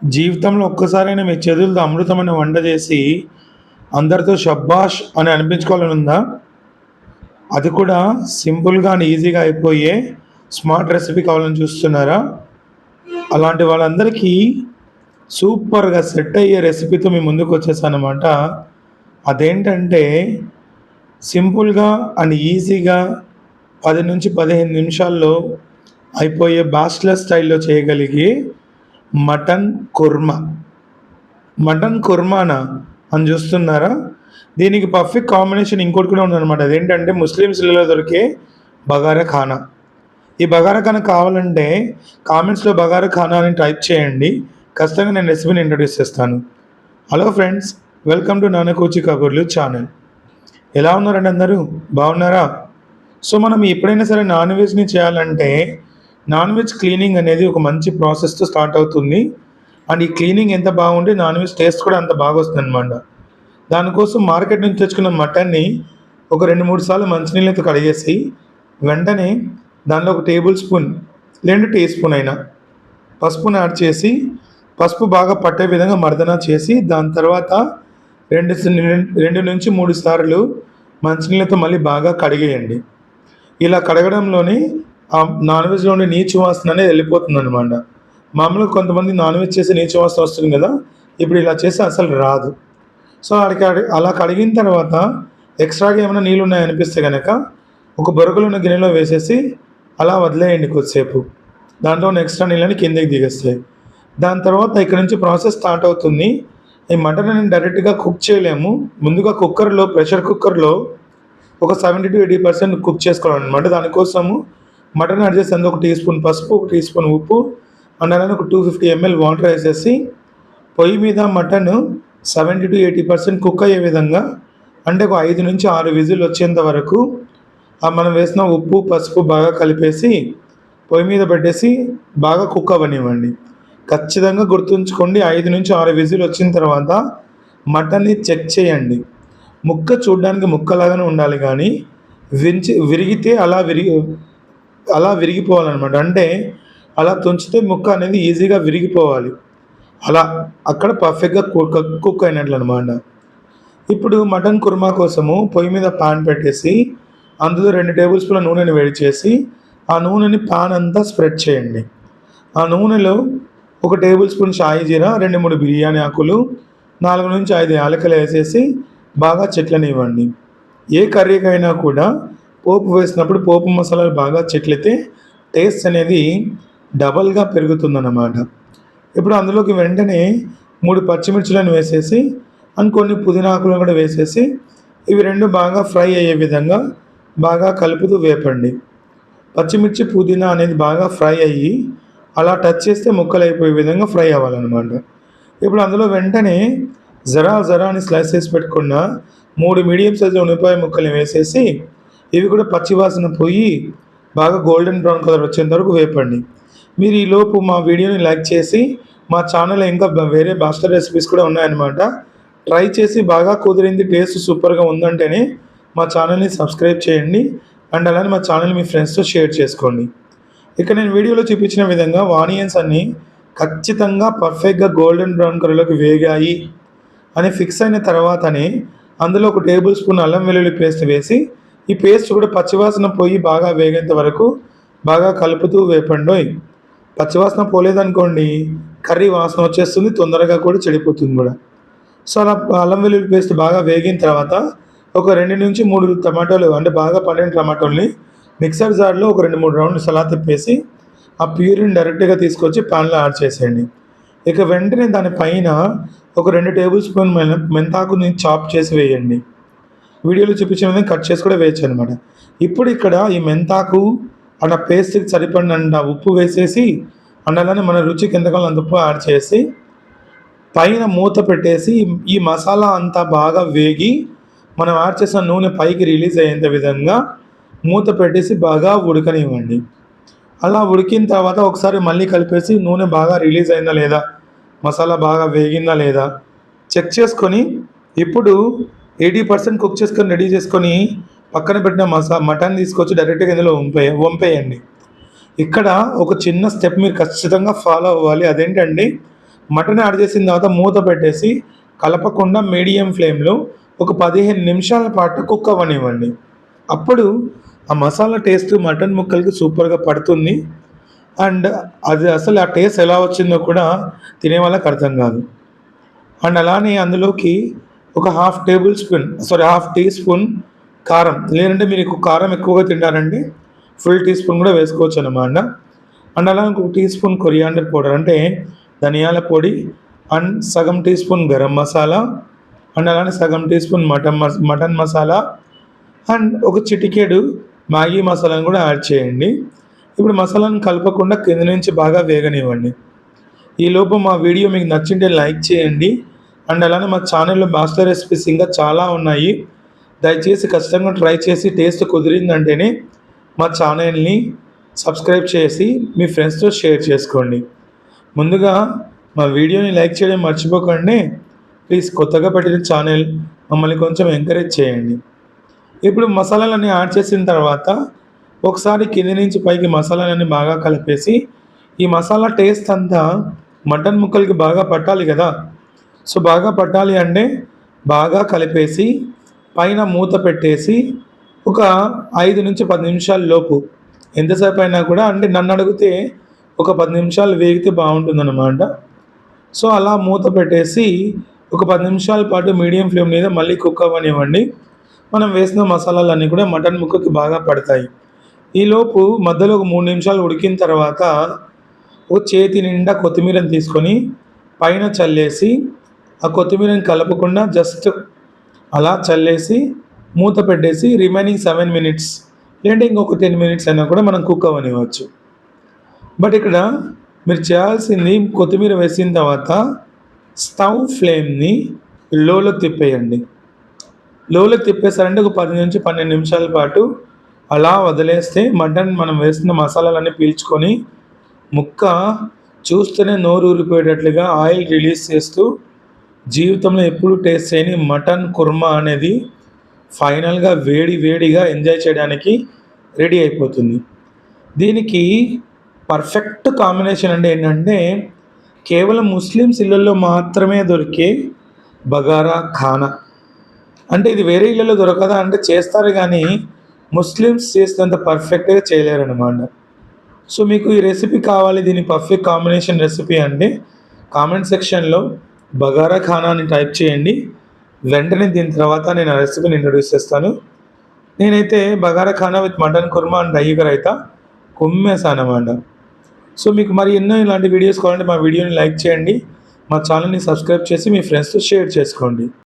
జీవితంలో ఒక్కసారైనా మీ చేతులతో అమృతమైన వంట చేసి అందరితో షబ్బాష్ అని అనిపించుకోవాలని ఉందా? అది కూడా సింపుల్‌గా అండ్ ఈజీగా అయిపోయే స్మార్ట్ రెసిపీ కావాలని చూస్తున్నారా? అలాంటి వాళ్ళందరికీ సూపర్‌గా సెట్ అయ్యే రెసిపీతో మీ ముందుకొచ్చేసాననమాట. అదేంటంటే సింపుల్‌గా అండ్ ఈజీగా 10-15 నిమిషాల్లో అయిపోయే బ్యాచిలర్ స్టైల్‌లో చేయగలిగే మటన్ కుర్మా. మటన్ కుర్మానా అని చూస్తున్నారా? దీనికి పర్ఫెక్ట్ కాంబినేషన్ ఇంకోటి కూడా ఉందన్నమాట. అదేంటంటే ముస్లిమ్స్ ఇళ్ళలో దొరికే బగారా ఖానా. ఈ బగారా ఖానా కావాలంటే కామెంట్స్‌లో బగారా ఖానా అని టైప్ చేయండి. ఖచ్చితంగా నేను రెసిపీని ఇంట్రొడ్యూస్ చేస్తాను. హలో ఫ్రెండ్స్, వెల్కమ్ టు నాన్నకూచి కబుర్లు ఛానల్. ఎలా ఉన్నారండి అందరూ? బాగున్నారా? సో మనం ఎప్పుడైనా సరే నాన్ వెజ్‌ని చేయాలంటే నాన్ వెజ్ క్లీనింగ్ అనేది ఒక మంచి ప్రాసెస్‌తో స్టార్ట్ అవుతుంది. అండ్ ఈ క్లీనింగ్ ఎంత బాగుంటే నాన్ వెజ్ టేస్ట్ కూడా అంత బాగొస్తుందనమాట. దానికోసం మార్కెట్ నుంచి తెచ్చుకున్న మటన్ని ఒక 2-3 సార్లు మంచినీళ్ళతో కడిగేసి వెంటనే దానిలో ఒక టేబుల్ స్పూన్ లేదంటే టీ స్పూన్ అయినా పసుపుని యాడ్ చేసి పసుపు బాగా పట్టే విధంగా మర్దన చేసి దాని తర్వాత 2-3 సార్లు మంచినీళ్ళతో మళ్ళీ బాగా కడిగేయండి. ఇలా కడగడంలోనే ఆ నాన్ వెజ్‌లో ఉండే నీచు వాసన అనేది వెళ్ళిపోతుందనమాట. మామూలుగా కొంతమంది నాన్ వెజ్ చేసి నీచు వాసన వస్తుంది కదా! ఇప్పుడు ఇలా చేస్తే అసలు రాదు. సో అలా కడిగిన తర్వాత ఎక్స్ట్రాగా ఏమైనా నీళ్ళు ఉన్నాయనిపిస్తే గనక ఒక బొరకలో ఉన్న గిన్నెలో వేసేసి అలా వదిలేయండి కొద్దిసేపు. దాంట్లో ఉన్న ఎక్స్ట్రా నీళ్ళని కిందకి దిగేస్తాయి. దాని తర్వాత ఇక్కడ నుంచి ప్రాసెస్ స్టార్ట్ అవుతుంది. ఈ మటన్ అనేది డైరెక్ట్‌గా కుక్ చేయలేము. ముందుగా ప్రెషర్ కుక్కర్‌లో ఒక 70-80% కుక్ చేసుకోవాలన్నమాట. దానికోసము మటన్ యాడ్ చేసి అందులో ఒక టీ స్పూన్ పసుపు, ఒక టీ స్పూన్ ఉప్పు అండ్ అలానే ఒక 250 ml వాటర్ వేసేసి పొయ్యి మీద మటన్ 70-80% కుక్ అయ్యే విధంగా, అంటే ఒక 5-6 విజిల్ వచ్చేంత వరకు మనం వేసిన ఉప్పు, పసుపు బాగా కలిపేసి పొయ్యి మీద పెట్టేసి బాగా కుక్ అవ్వనివ్వండి. ఖచ్చితంగా గుర్తుంచుకోండి, 5-6 విజిల్ వచ్చిన తర్వాత మటన్ని చెక్ చేయండి. ముక్క చూడడానికి ముక్కలాగానే ఉండాలి కానీ విరిగితే అలా విరిగిపోవాలన్నమాట. అంటే అలా తుంచితే ముక్క అనేది ఈజీగా విరిగిపోవాలి. అలా అక్కడ పర్ఫెక్ట్‌గా కుక్ అయినట్లు అనమాట. ఇప్పుడు మటన్ కుర్మా కోసము పొయ్యి మీద పాన్ పెట్టేసి అందులో 2 టేబుల్ స్పూన్ల నూనెని వేడి చేసి ఆ నూనెని పాన్ అంతా స్ప్రెడ్ చేయండి. ఆ నూనెలో ఒక టేబుల్ స్పూన్ షాయి జీరా, 2-3 బిర్యానీ ఆకులు, 4-5 యాలకులు వేసేసి బాగా చిట్లనివ్వండి. ఏ కర్రీకైనా కూడా పోపు వేసినప్పుడు పోపు మసాలాలు బాగా చిట్లితే టేస్ట్ అనేది డబల్‌గా పెరుగుతుందన్నమాట. ఇప్పుడు అందులోకి వెంటనే 3 పచ్చిమిర్చిలను వేసేసి అండ్ కొన్ని పుదీనా ఆకులను కూడా వేసేసి ఇవి 2 బాగా ఫ్రై అయ్యే విధంగా బాగా కలుపుతూ వేపండి. పచ్చిమిర్చి, పుదీనా అనేది బాగా ఫ్రై అయ్యి అలా టచ్ చేస్తే ముక్కలైపోయే విధంగా ఫ్రై అవ్వాలన్నమాట. ఇప్పుడు అందులో వెంటనే జరా అని స్లైస్ చేసి పెట్టుకున్న 3 మీడియం సైజులో ఉల్లిపాయ ముక్కల్ని వేసేసి ఇవి కూడా పచ్చి వాసన పోయి బాగా గోల్డెన్ బ్రౌన్ కలర్ వచ్చేంత వరకు వేపండి. మీరు ఈలోపు మా వీడియోని లైక్ చేసి మా ఛానల్లో ఇంకా వేరే బ్యాచిలర్ రెసిపీస్ కూడా ఉన్నాయన్నమాట. ట్రై చేసి బాగా కుదిరింది, టేస్ట్ సూపర్‌గా ఉందంటేనే మా ఛానల్‌ని సబ్స్క్రైబ్ చేయండి అండ్ అలానే మా ఛానల్‌ని మీ ఫ్రెండ్స్‌తో షేర్ చేసుకోండి. ఇక్కడ నేను వీడియోలో చూపించిన విధంగా ఆనియన్స్ అన్నీ ఖచ్చితంగా పర్ఫెక్ట్‌గా గోల్డెన్ బ్రౌన్ కలర్‌లోకి వేగాయి అని ఫిక్స్ అయిన తర్వాతనే అందులో ఒక టేబుల్ స్పూన్ అల్లం వెల్లుల్లి పేస్ట్ వేసి ఈ పేస్ట్ కూడా పచ్చివాసన పోయి బాగా వేగేంత వరకు బాగా కలుపుతూ వేపండోయ్. పచ్చివాసన పోలేదనుకోండి కర్రీ వాసన వచ్చేస్తుంది, తొందరగా కూడా చెడిపోతుంది కూడా. సో అలా అల్లం వెల్లుల్లి పేస్ట్ బాగా వేగిన తర్వాత ఒక 2-3 టమాటాలు, అంటే బాగా పండిన టమాటోల్ని మిక్సర్ జార్లో ఒక 2-3 రౌండ్లు సలా తిప్పేసి ఆ ప్యూరిని డైరెక్ట్‌గా తీసుకొచ్చి పాన్‌లో యాడ్ చేసేయండి. ఇక వెంటనే దానిపైన ఒక 2 టేబుల్ స్పూన్ మెంతాకుని చాప్ చేసి వేయండి. వీడియోలో చూపించిన విధంగా కట్ చేసి కూడా వేయొచ్చు అనమాట. ఇప్పుడు ఇక్కడ ఈ మెంతాకు అండ్ ఆ పేస్ట్‌కి సరిపడినంత ఉప్పు వేసేసి అండ్ అలానే మన రుచికి ఎంత కావాలో అంత ఉప్పు యాడ్ చేసి పైన మూత పెట్టేసి ఈ మసాలా అంతా బాగా వేగి మనం యాడ్ చేసిన నూనె పైకి రిలీజ్ అయ్యేంత విధంగా మూత పెట్టేసి బాగా ఉడకనివ్వండి. అలా ఉడికిన తర్వాత ఒకసారి మళ్ళీ కలిపేసి నూనె బాగా రిలీజ్ అయిందా లేదా, మసాలా బాగా వేగిందా లేదా చెక్ చేసుకొని ఇప్పుడు 80% కుక్ చేసుకొని రెడీ చేసుకొని పక్కన పెట్టిన మటన్ తీసుకొచ్చి డైరెక్ట్‌గా ఇందులో వంపేయండి. ఇక్కడ ఒక చిన్న స్టెప్ మీరు ఖచ్చితంగా ఫాలో అవ్వాలి. అదేంటంటే మటన్ యాడ్ చేసిన తర్వాత మూత పెట్టేసి కలపకుండా మీడియం ఫ్లేమ్లో ఒక 15 నిమిషాల పాటు కుక్ అవ్వనివ్వండి. అప్పుడు ఆ మసాలా టేస్ట్ మటన్ ముక్కలకి సూపర్గా పడుతుంది. అండ్ అది అసలు ఆ టేస్ట్ ఎలా వచ్చిందో కూడా తినే వాళ్ళకి అర్థం కాదు. అండ్ అలానే అందులోకి ఒక హాఫ్ టీ స్పూన్ కారం, లేదంటే మీరు కారం ఎక్కువగా తింటారంటే ఫుల్ టీ స్పూన్ కూడా వేసుకోవచ్చు అన్నమాట. అండ్ అలానే ఒక టీ స్పూన్ కొరియాండర్ పౌడర్ అంటే ధనియాల పొడి, అండ్ సగం teaspoon garam masala, and అలానే సగం teaspoon mutton masala, and ఒక చిటికెడు మ్యాగీ మసాలాను కూడా యాడ్ చేయండి. ఇప్పుడు మసాలాను కలపకుండా కింద నుంచి బాగా వేగనివ్వండి. ఈలోపు మా వీడియో మీకు నచ్చింటే లైక్ చేయండి. అండ్ అలానే మా ఛానల్లో మాస్టర్ రెసిపీస్ ఇంకా చాలా ఉన్నాయి. దయచేసి ఖచ్చితంగా ట్రై చేసి టేస్ట్ కుదిరిందంటేనే మా ఛానల్ని సబ్స్క్రైబ్ చేసి మీ ఫ్రెండ్స్తో షేర్ చేసుకోండి. ముందుగా మా వీడియోని లైక్ చేయడం మర్చిపోకండి. ప్లీజ్ కొత్తగా పెట్టిన ఛానల్ మమ్మల్ని కొంచెం ఎంకరేజ్ చేయండి. ఇప్పుడు మసాలాలన్నీ యాడ్ చేసిన తర్వాత ఒకసారి కింది నుంచి పైకి మసాలాలన్నీ బాగా కలిపేసి, ఈ మసాలా టేస్ట్ అంతా మటన్ ముక్కలకి బాగా పట్టాలి కదా. సో బాగా పట్టాలి అంటే బాగా కలిపేసి పైన మూత పెట్టేసి ఒక 5 నుంచి 10 నిమిషాల లోపు, ఎంతసేపు అయినా కూడా అంటే నన్ను అడిగితే ఒక 10 నిమిషాలు వేగితే బాగుంటుందన్నమాట. సో అలా మూత పెట్టేసి ఒక 10 నిమిషాల పాటు మీడియం ఫ్లేమ్ మీద మళ్ళీ కుక్ అవ్వనివ్వండి. మనం వేసిన మసాలాలన్నీ కూడా మటన్ ముక్కకి బాగా పడతాయి. ఈలోపు మధ్యలో ఒక 3 నిమిషాలు ఉడికిన తర్వాత ఒక చేతి నిండా కొత్తిమీరని తీసుకొని పైన చల్లేసి, ఆ కొత్తిమీరని కలపకుండా జస్ట్ అలా చల్లేసి మూత పెట్టేసి రిమైనింగ్ 7 మినిట్స్ లేదంటే ఇంకొక 10 మినిట్స్ అయినా కూడా మనం కుక్ అవ్వనివ్వచ్చు. బట్ ఇక్కడ మీరు చేయాల్సింది, కొత్తిమీర వేసిన తర్వాత స్టవ్ ఫ్లేమ్ని లోలో తిప్పేయండి. లోలో తిప్పేసారంటే ఒక 10 నుంచి 12 నిమిషాల పాటు అలా వదిలేస్తే మటన్ మనం వేసిన మసాలాలన్నీ పీల్చుకొని ముక్క చూస్తేనే నోరు ఊరిపోయేటట్లుగా ఆయిల్ రిలీజ్ చేస్తూ జీవితంలో ఎప్పుడు టేస్ట్ చేయని మటన్ కుర్మా అనేది ఫైనల్గా వేడిగా ఎంజాయ్ చేయడానికి రెడీ అయిపోతుంది. దీనికి పర్ఫెక్ట్ కాంబినేషన్ అంటే ఏంటంటే కేవలం ముస్లిమ్స్ ఇళ్ళల్లో మాత్రమే దొరికే బగారా ఖానా. అంటే ఇది వేరే ఇళ్ళలో దొరకదా అంటే చేస్తారు, కానీ ముస్లిమ్స్ చేసినంత పర్ఫెక్ట్గా చేయలేరన్నమాట. సో మీకు ఈ రెసిపీ కావాలి, దీని పర్ఫెక్ట్ కాంబినేషన్ రెసిపీ అంటే కామెంట్ సెక్షన్లో బగారా ఖానా అని టైప్ చేయండి. వెంటనే దీని తర్వాత నేను ఆ రెసిపీని ఇంట్రొడ్యూస్ చేస్తాను. నేనైతే bagara khana with mutton kurma and dahi raita కుమ్మేసాను అన్నమాట. సో మీకు మరి ఎన్నో ఇలాంటి వీడియోస్ కావాలంటే మా వీడియోని లైక్ చేయండి, మా ఛానల్ని సబ్స్క్రైబ్ చేసి మీ ఫ్రెండ్స్తో షేర్ చేసుకోండి.